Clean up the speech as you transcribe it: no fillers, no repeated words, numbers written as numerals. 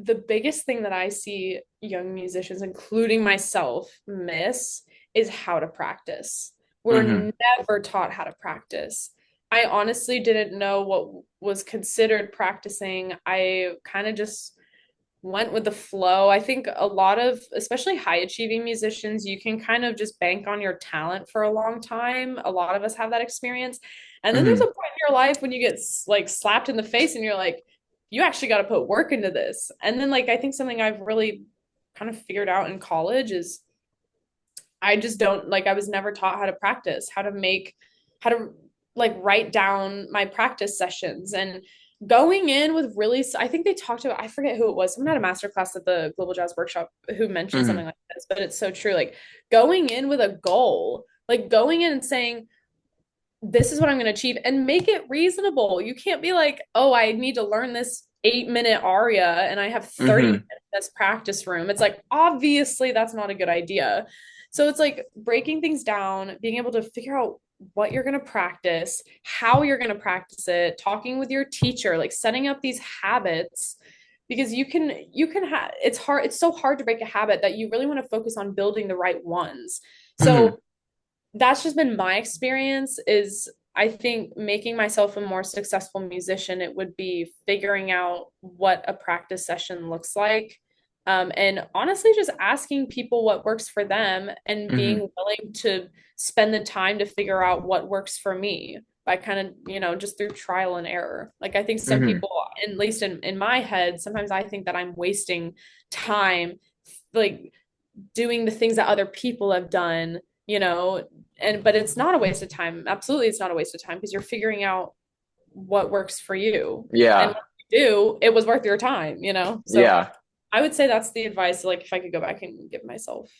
the biggest thing that I see young musicians, including myself, miss is how to practice. We're Hmm. never taught how to practice. I honestly didn't know what was considered practicing. I kind of just went with the flow. I think a lot of, especially high achieving musicians, you can kind of just bank on your talent for a long time. A lot of us have that experience. And then there's a Hmm. point in your life when you get like slapped in the face and you're like, you actually got to put work into this. And then, like, I think something I've really kind of figured out in college is I just don't like, I was never taught how to practice, how to like write down my practice sessions and going in with really, I think they talked about, I forget who it was, someone had a master class at the Global Jazz Workshop who mentioned something Hmm. like this, but it's so true. Like going in with a goal, like going in and saying, this is what I'm going to achieve and make it reasonable. You can't be like, oh, I need to learn this 8 minute aria and I have 30 Hmm. minutes in this practice room. It's like, obviously, that's not a good idea. So it's like breaking things down, being able to figure out what you're going to practice, how you're going to practice it, talking with your teacher, like setting up these habits because you can have it's so hard to break a habit that you really want to focus on building the right ones. Hmm. So that's just been my experience is I think making myself a more successful musician, it would be figuring out what a practice session looks like. And honestly, just asking people what works for them and Hmm. being willing to spend the time to figure out what works for me by kind of, just through trial and error. Like I think some Hmm. people, at least in my head, sometimes I think that I'm wasting time like doing the things that other people have done, and but it's not a waste of time. Absolutely, it's not a waste of time because you're figuring out what works for you. And Yeah. when you do, it was worth your time. So Yeah. I would say that's the advice, like if I could go back and give myself.